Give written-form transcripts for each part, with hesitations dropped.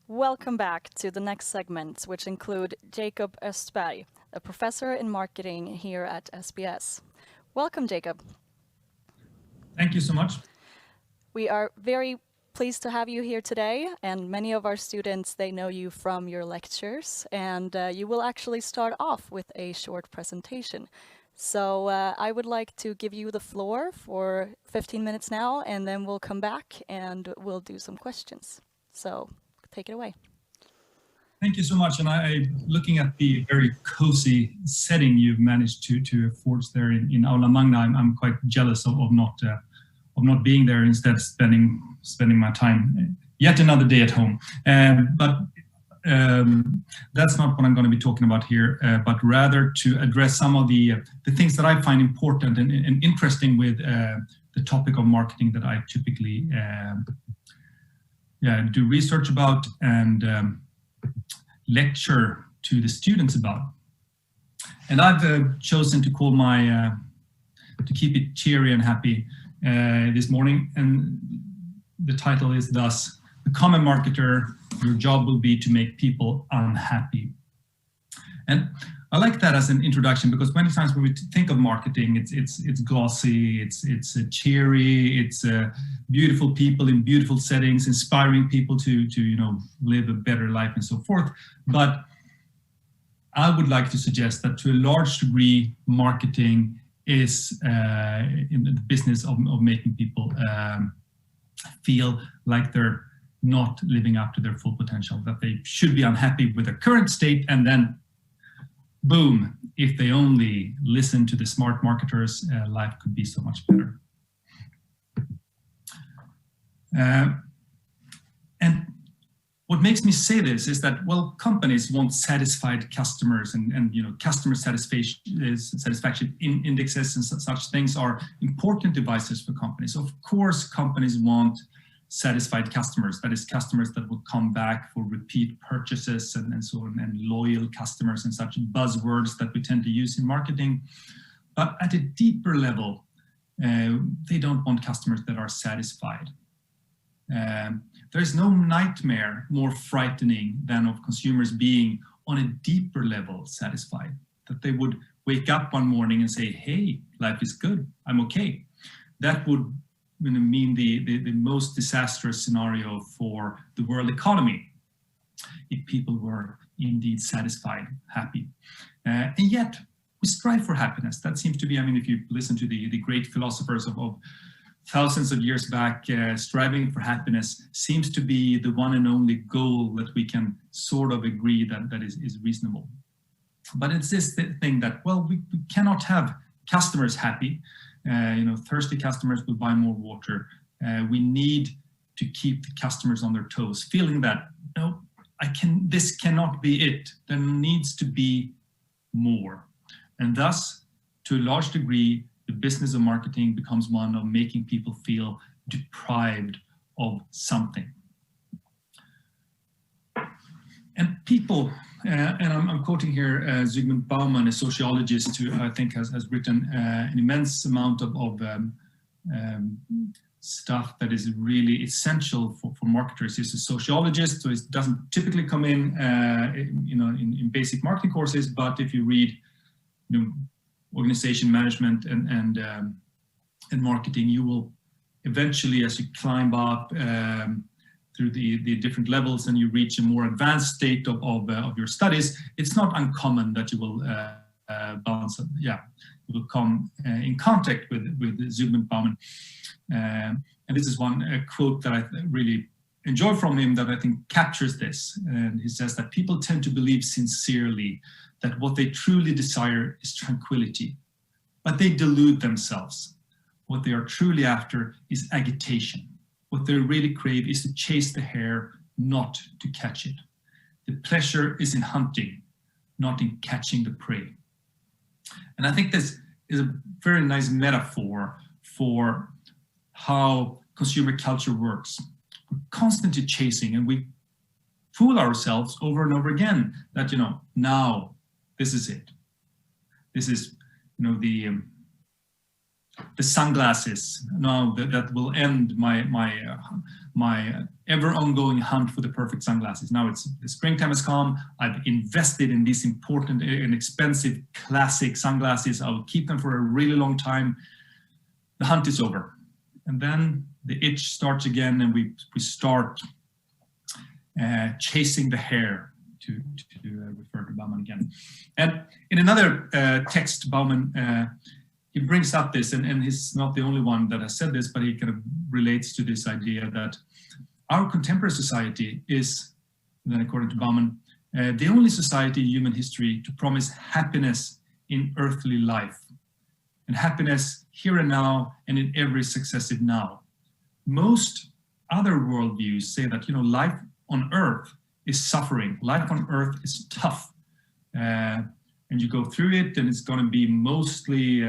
Welcome back to the next segment, which include Jacob Östberg, a professor in marketing here at SBS. Welcome, Jacob. Thank you so much. We are very pleased to have you here today, and many of our students, they know you from your lectures, and you will actually start off with a short presentation. So I would like to give you the floor for 15 minutes now, and then we'll come back and we'll do some questions. So take it away. Thank you so much. And looking at the very cozy setting you've managed to forge there in Aula Magna, I'm quite jealous of not being there, instead spending my time yet another day at home. But that's not what I'm going to be talking about here, but rather to address some of the things that I find important and interesting with the topic of marketing that I typically do research about and lecture to the students about. And I've chosen to call to keep it cheery and happy this morning, and the title is thus: Become a marketer, your job will be to make people unhappy. And I like that as an introduction, because many times when we think of marketing, it's glossy, it's cheery, it's beautiful people in beautiful settings, inspiring people to live a better life and so forth. But I would like to suggest that to a large degree, marketing is in the business of making people feel like they're not living up to their full potential, that they should be unhappy with their current state, and then boom, if they only listen to the smart marketers, life could be so much better. And what makes me say this is that, well, companies want satisfied customers, and customer satisfaction indexes and such things are important devices for companies. Of course, companies want satisfied customers, that is, customers that will come back for repeat purchases and so on, and loyal customers and such buzzwords that we tend to use in marketing. But at a deeper level, they don't want customers that are satisfied. There is no nightmare more frightening than of consumers being on a deeper level satisfied, that they would wake up one morning and say, hey, life is good, I'm okay. That would mean the most disastrous scenario for the world economy, if people were indeed satisfied, happy. And yet we strive for happiness. That seems to be, if you listen to the great philosophers of thousands of years back, striving for happiness seems to be the one and only goal that we can sort of agree that is reasonable. But it's this thing that, well, we cannot have customers happy. Thirsty customers will buy more water. We need to keep the customers on their toes, feeling that, no, this cannot be it. There needs to be more. And thus, to a large degree, the business of marketing becomes one of making people feel deprived of something. And people, and I'm quoting here Zygmunt Bauman, a sociologist who I think has written an immense amount of stuff that is really essential for marketers. He's a sociologist, so it doesn't typically come in basic marketing courses. But if you read, organization management and marketing, you will eventually, as you climb up through the different levels and you reach a more advanced state of your studies, it's not uncommon that you will you will come in contact with Zygmunt Bauman. And this is one quote that I really enjoy from him that I think captures this. And he says that people tend to believe sincerely that what they truly desire is tranquility, but they delude themselves. What they are truly after is agitation. What they really crave is to chase the hare, not to catch it. The pleasure is in hunting, not in catching the prey. And I think this is a very nice metaphor for how consumer culture works. We're constantly chasing, and we fool ourselves over and over again that, now this is it. This is, the sunglasses. Now that will end my ever ongoing hunt for the perfect sunglasses. Now the springtime has come. I've invested in these important and expensive classic sunglasses. I will keep them for a really long time. The hunt is over. And then the itch starts again, and we start chasing the hare, to refer to Bauman again. And in another text, Bauman, he brings up this, and he's not the only one that has said this, but he kind of relates to this idea that our contemporary society is, then according to Bauman, the only society in human history to promise happiness in earthly life, and happiness here and now and in every successive now. Most other worldviews say that, life on earth is suffering, life on earth is tough, and you go through it, and it's going to be mostly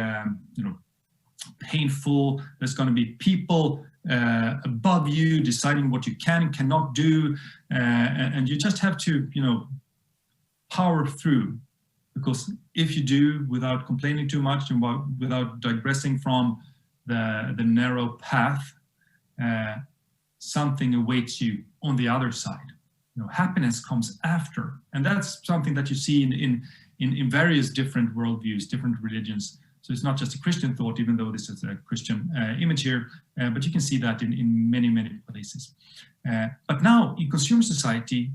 painful. There's going to be people above you deciding what you can and cannot do, and you just have to power through, because if you do, without complaining too much and without digressing from the narrow path, something awaits you on the other side. Happiness comes after, and that's something that you see in various different worldviews, different religions. So it's not just a Christian thought, even though this is a Christian image here, but you can see that in many, many places. But now in consumer society,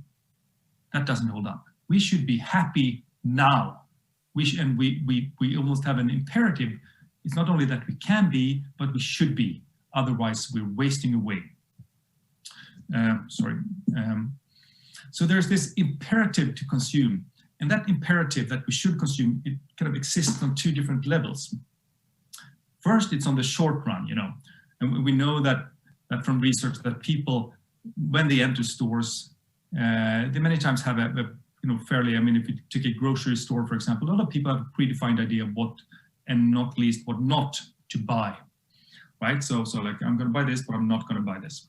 that doesn't hold up. We should be happy now. We almost have an imperative. It's not only that we can be, but we should be. Otherwise, we're wasting away. So there's this imperative to consume. And that imperative that we should consume, it kind of exists on two different levels. First, it's on the short run, and we know that from research that people, when they enter stores, they many times have a fairly, if you take a grocery store, for example, a lot of people have a predefined idea of what, and not least what not to buy, right? So like, I'm going to buy this, but I'm not going to buy this.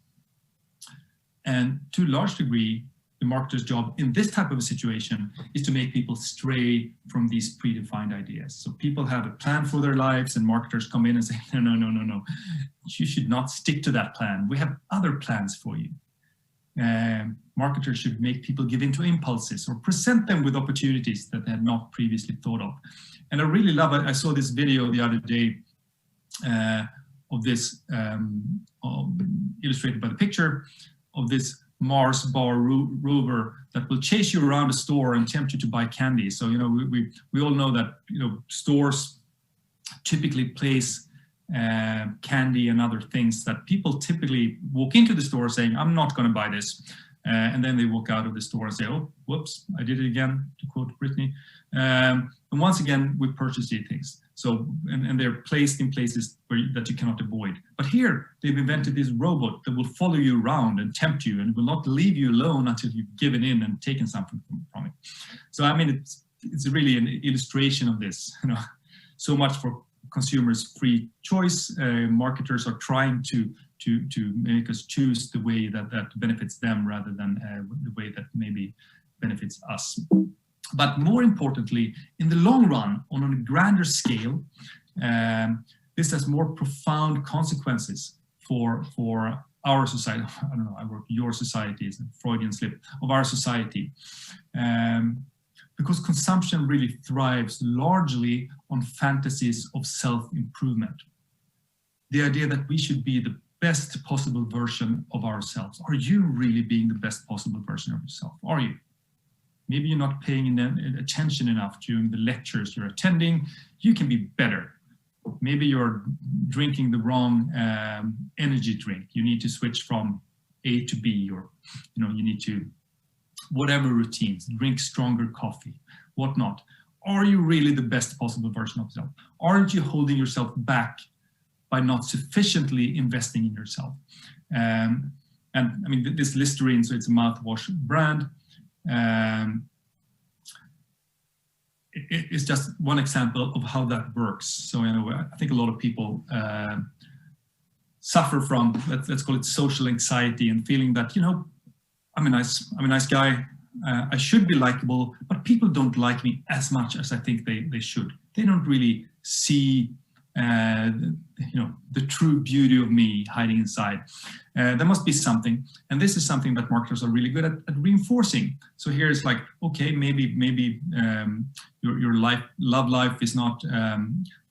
And to a large degree, the marketer's job in this type of a situation is to make people stray from these predefined ideas. So people have a plan for their lives, and marketers come in and say, no, you should not stick to that plan. We have other plans for you. Marketers should make people give into impulses or present them with opportunities that they had not previously thought of. And I really love it. I saw this video the other day of this, illustrated by the picture of this Mars bar rover that will chase you around a store and tempt you to buy candy. So, we all know that, stores typically place candy and other things that people typically walk into the store saying, I'm not going to buy this. And then they walk out of the store and say, oh, whoops, I did it again, to quote Brittany. And once again, we purchase these things. So, and they're placed in places that you cannot avoid. But here, they've invented this robot that will follow you around and tempt you and will not leave you alone until you've given in and taken something from it. So, it's really an illustration of this. So much for consumers' free choice. Marketers are trying to make us choose the way that benefits them rather than the way that maybe benefits us. But more importantly, in the long run, on a grander scale, this has more profound consequences for our society. I don't know, I work your society, it's a Freudian slip, of our society. Because consumption really thrives largely on fantasies of self-improvement. The idea that we should be the best possible version of ourselves. Are you really being the best possible version of yourself? Are you? Maybe you're not paying attention enough during the lectures you're attending. You can be better. Maybe you're drinking the wrong energy drink. You need to switch from A to B, or you need to, whatever routines, drink stronger coffee, whatnot. Are you really the best possible version of yourself? Aren't you holding yourself back by not sufficiently investing in yourself? And this Listerine, so it's a mouthwash brand. It's just one example of how that works. So I think a lot of people suffer from, let's call it social anxiety, and feeling that I'm a nice guy, I should be likable, but people don't like me as much as I think they should. They don't really see the true beauty of me hiding inside. There must be something, and this is something that marketers are really good at reinforcing. So here's like, okay, maybe your love life is not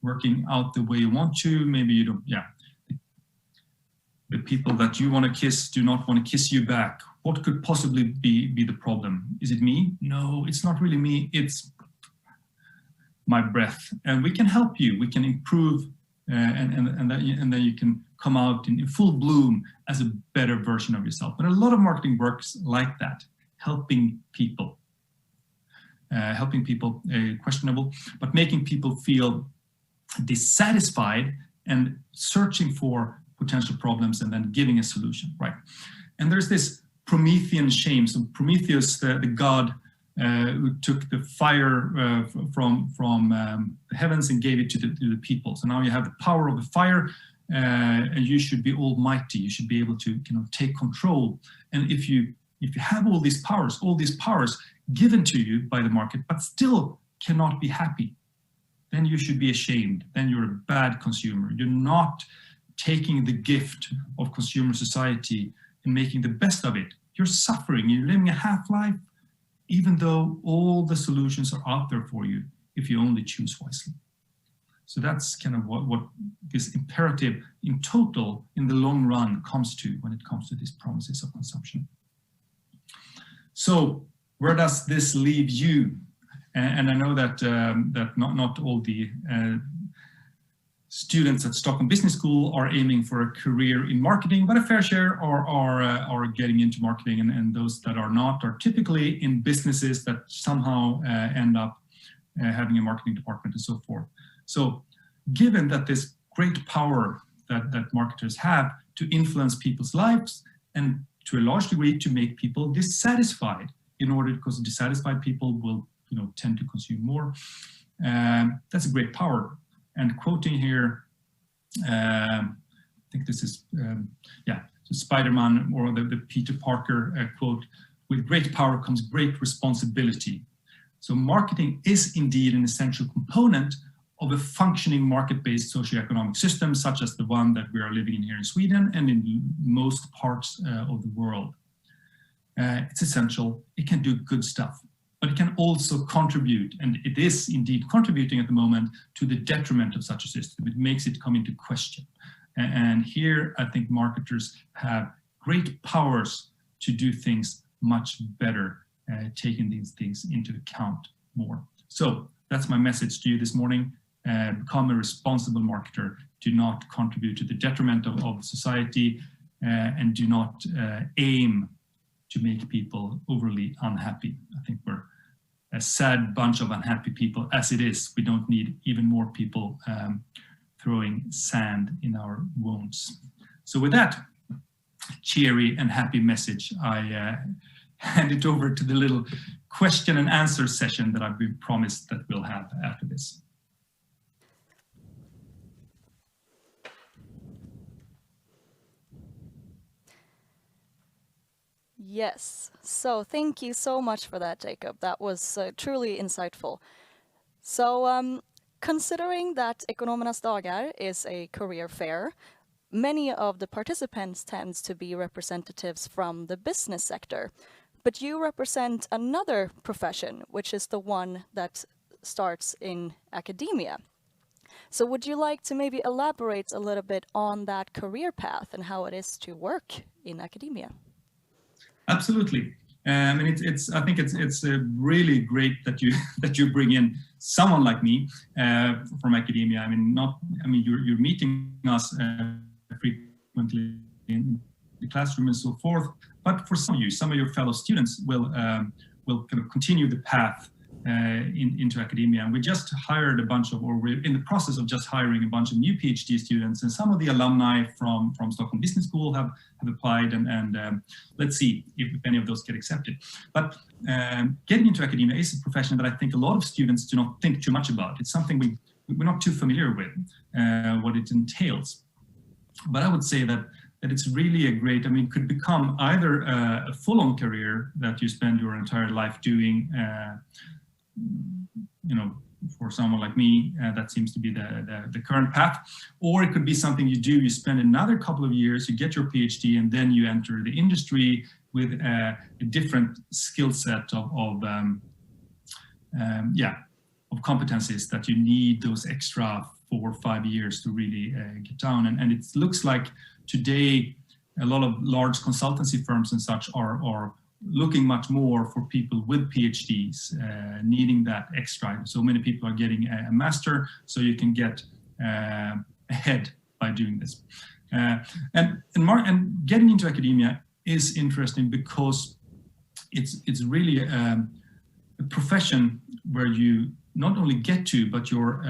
working out the way you want to. Maybe you don't. Yeah, the people that you want to kiss do not want to kiss you back. What could possibly be the problem? Is it me? No, it's not really me. It's my breath, and we can help you. We can improve, and then you can come out in full bloom as a better version of yourself. And a lot of marketing works like that, helping people, questionable, but making people feel dissatisfied and searching for potential problems and then giving a solution, right? And there's this Promethean shame. So Prometheus, the god who took the fire from the heavens and gave it to the people. So now you have the power of the fire, and you should be almighty. You should be able to take control. And if you have all these powers given to you by the market, but still cannot be happy, then you should be ashamed. Then you're a bad consumer. You're not taking the gift of consumer society and making the best of it. You're suffering. You're living a half-life, even though all the solutions are out there for you if you only choose wisely. So that's kind of what this imperative in total, in the long run, comes to when it comes to these promises of consumption. So where does this leave you? And I know that not all the students at Stockholm Business School are aiming for a career in marketing, but a fair share are getting into marketing, and those that are not are typically in businesses that somehow end up having a marketing department and so forth. So given that this great power that marketers have to influence people's lives and to a large degree to make people dissatisfied, because dissatisfied people will tend to consume more, that's a great power. And quoting here, I think this is, Spider-Man, or the Peter Parker quote, "With great power comes great responsibility." So marketing is indeed an essential component of a functioning market-based socioeconomic system, such as the one that we are living in here in Sweden and in most parts of the world. It's essential. It can do good stuff, but it can also contribute, and it is indeed contributing at the moment, to the detriment of such a system. It makes it come into question. And here, I think marketers have great powers to do things much better, taking these things into account more. So that's my message to you this morning. Become a responsible marketer. Do not contribute to the detriment of society, and do not aim to make people overly unhappy. I think we're a sad bunch of unhappy people as it is. We don't need even more people throwing sand in our wounds. So with that cheery and happy message, I hand it over to the little question and answer session that I've been promised that we'll have after this. Yes, so thank you so much for that, Jacob. That was truly insightful. So considering that Ekonomernas Dagar is a career fair, many of the participants tend to be representatives from the business sector, but you represent another profession, which is the one that starts in academia. So would you like to maybe elaborate a little bit on that career path and how it is to work in academia? Absolutely, and I think it's really great that you bring in someone like me from academia. You're meeting us frequently in the classroom and so forth. But for some of your fellow students will kind of continue the path into academia. And we just hired we're in the process of just hiring a bunch of new PhD students, and some of the alumni from Stockholm Business School have applied, and let's see if any of those get accepted. But getting into academia is a profession that I think a lot of students do not think too much about. It's something we're not too familiar with, what it entails. But I would say that it's really a great, could become either a full-on career that you spend your entire life doing, for someone like me, that seems to be the current path. Or it could be something you do, you spend another couple of years, you get your PhD, and then you enter the industry with a different skill set of competencies that you need those extra 4 or 5 years to really get down. And it looks like today a lot of large consultancy firms and such are looking much more for people with PhDs, needing that extra. So many people are getting a master, so you can get ahead by doing this. And getting into academia is interesting because it's really a profession where you not only get to, but you're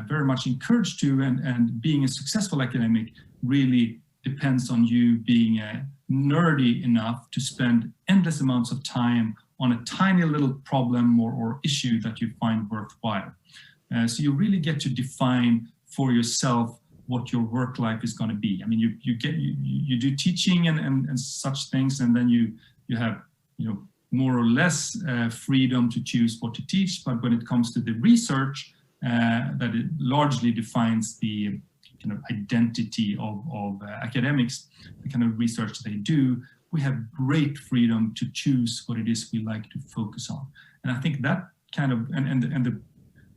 very much encouraged to, and being a successful academic really depends on you being nerdy enough to spend endless amounts of time on a tiny little problem or issue that you find worthwhile. So you really get to define for yourself what your work life is going to be. I mean, you do teaching and such things, and then you have, more or less freedom to choose what to teach. But when it comes to the research, that it largely defines the kind of identity of academics, the kind of research they do, we have great freedom to choose what it is we like to focus on. And I think that kind of, and the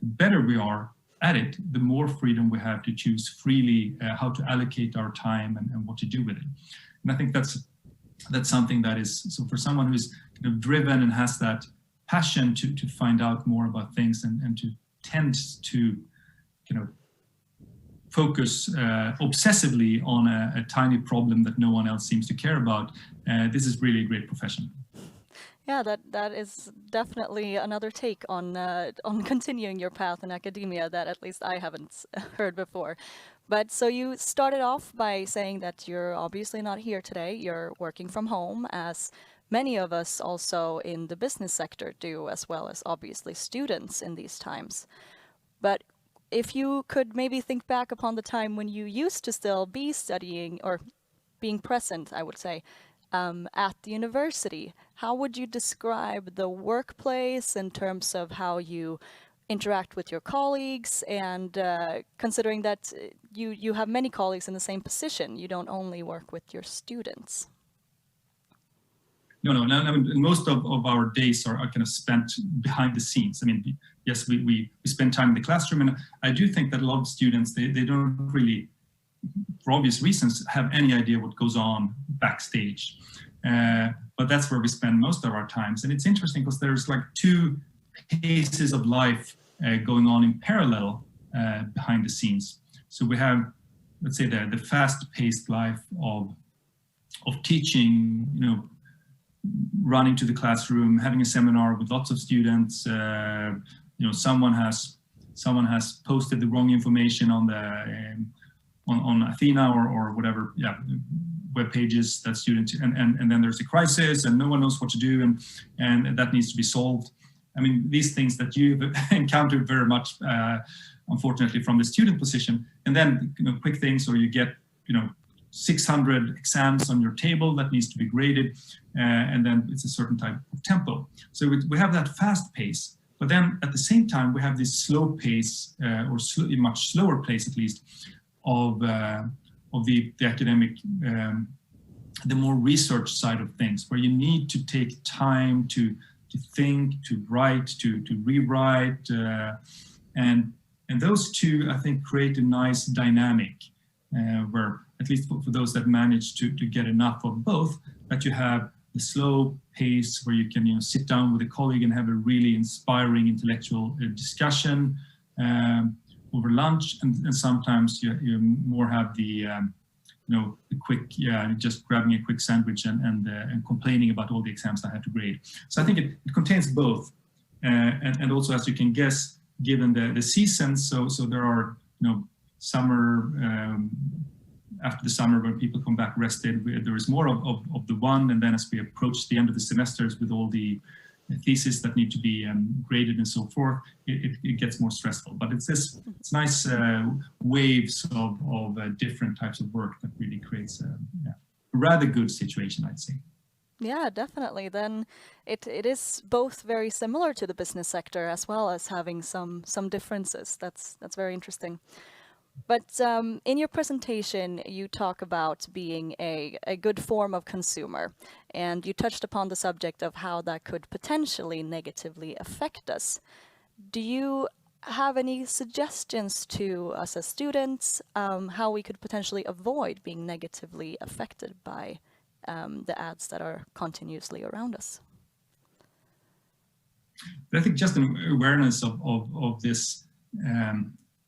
better we are at it, the more freedom we have to choose freely how to allocate our time and what to do with it. And I think that's something that is, so for someone who's kind of driven and has that passion to find out more about things and to tend to focus obsessively on a tiny problem that no one else seems to care about, this is really a great profession. Yeah, that is definitely another take on continuing your path in academia that at least I haven't heard before. But so you started off by saying that you're obviously not here today. You're working from home, as many of us also in the business sector do, as well as obviously students in these times. But if you could maybe think back upon the time when you used to still be studying or being present, I would say, at the university, how would you describe the workplace in terms of how you interact with your colleagues, and considering that you have many colleagues in the same position, you don't only work with your students? No, I mean, most of our days are kind of spent behind the scenes. I mean, yes, we spend time in the classroom, and I do think that a lot of students, they don't really, for obvious reasons, have any idea what goes on backstage. But that's where we spend most of our times. And it's interesting because there's like two paces of life going on in parallel behind the scenes. So we have, let's say, the fast-paced life of teaching, running to the classroom, having a seminar with lots of students. Someone has posted the wrong information on the on Athena or whatever, web pages that students, and then there's a crisis and no one knows what to do, and that needs to be solved. I mean, these things that you've encountered very much, unfortunately, from the student position, and then quick things, or you get 600 exams on your table that needs to be graded, and then it's a certain type of tempo. So we have that fast pace, but then at the same time we have this slow pace, or much slower pace at least, of the academic, the more research side of things, where you need to take time to think, to write, to rewrite, and those two, I think, create a nice dynamic where, at least for those that manage to get enough of both, that you have the slow pace where you can sit down with a colleague and have a really inspiring intellectual discussion over lunch, and sometimes you more have the the quick, just grabbing a quick sandwich and complaining about all the exams I had to grade. So I think it contains both, and also, as you can guess, given the seasons, so there are summer, after the summer when people come back rested, there is more of the one, and then as we approach the end of the semesters with all the thesis that need to be graded and so forth, it gets more stressful. But it's nice waves of different types of work that really creates a rather good situation, I'd say. Yeah, definitely. Then it is both very similar to the business sector as well as having some differences. That's very interesting. But in your presentation, you talk about being a good form of consumer, and you touched upon the subject of how that could potentially negatively affect us. Do you have any suggestions to us as students how we could potentially avoid being negatively affected by the ads that are continuously around us? But I think just an awareness of this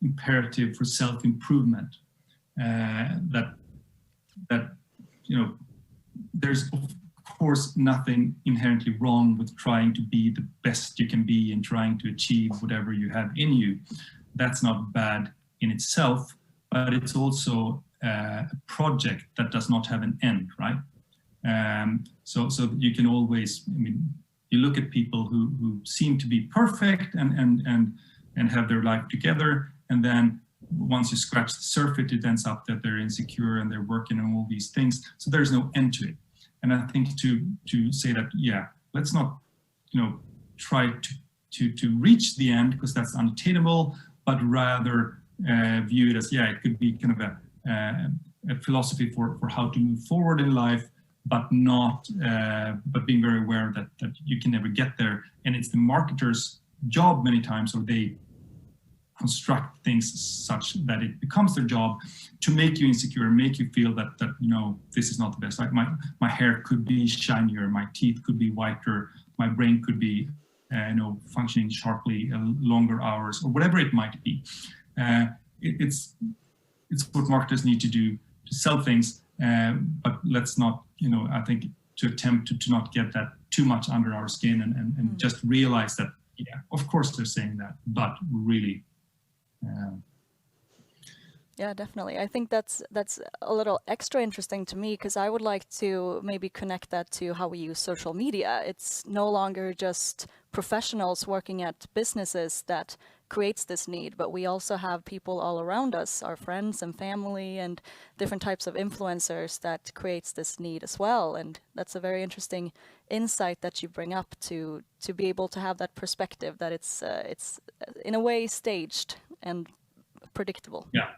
imperative for self-improvement, that there's of course nothing inherently wrong with trying to be the best you can be and trying to achieve whatever you have in you. That's not bad in itself, but it's also a project that does not have an end, right? So you can always, you look at people who seem to be perfect and have their life together, and then once you scratch the surface, it ends up that they're insecure and they're working on all these things. So there's no end to it. And I think to say that, yeah, let's not, try to reach the end because that's unattainable, but rather view it as, yeah, it could be kind of a philosophy for how to move forward in life, but being very aware that you can never get there. And it's the marketer's job many times, or they construct things such that it becomes their job to make you insecure, make you feel that this is not the best. Like my hair could be shinier, my teeth could be whiter, my brain could be functioning sharply, longer hours, or whatever it might be. It's what marketers need to do to sell things, but let's not, I think, to attempt to not get that too much under our skin and just realize that, yeah, of course they're saying that, but really. Yeah, definitely. I think that's a little extra interesting to me because I would like to maybe connect that to how we use social media. It's no longer just professionals working at businesses that creates this need, but we also have people all around us, our friends and family and different types of influencers that creates this need as well. And that's a very interesting insight that you bring up to be able to have that perspective that it's in a way staged and predictable. Yeah.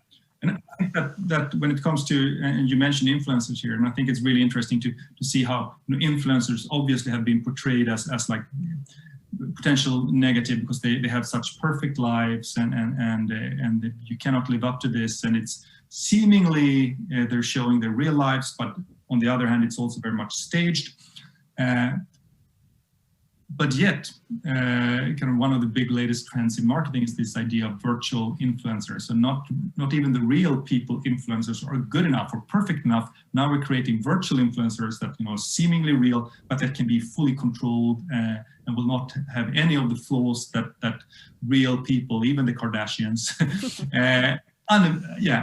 And I think that when it comes to, and you mentioned influencers here, and I think it's really interesting to see how influencers obviously have been portrayed as like potential negative because they have such perfect lives and you cannot live up to this, and it's seemingly they're showing their real lives, but on the other hand it's also very much staged. But yet, kind of one of the big latest trends in marketing is this idea of virtual influencers. So not even the real people influencers are good enough or perfect enough. Now we're creating virtual influencers that seemingly real, but that can be fully controlled and will not have any of the flaws that real people, even the Kardashians,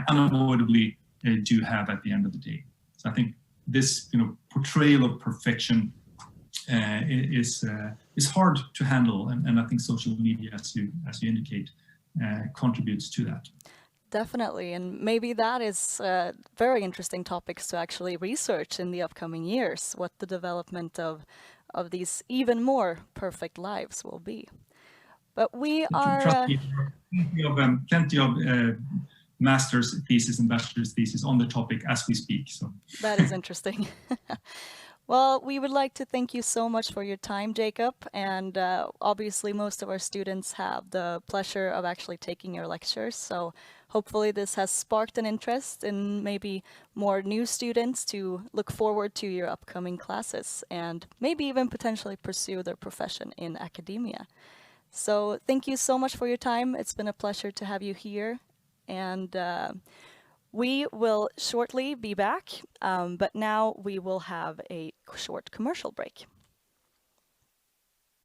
unavoidably do have at the end of the day. So I think this portrayal of perfection is hard to handle, and I think social media, as you indicate, contributes to that. Definitely, and maybe that is very interesting topics to actually research in the upcoming years, what the development of these even more perfect lives will be. But we are plenty of master's thesis and bachelor's thesis on the topic as we speak. So that is interesting. Well, we would like to thank you so much for your time, Jacob. And obviously, most of our students have the pleasure of actually taking your lectures. So hopefully this has sparked an interest in maybe more new students to look forward to your upcoming classes and maybe even potentially pursue their profession in academia. So thank you so much for your time. It's been a pleasure to have you here. And we will shortly be back, but now we will have a short commercial break.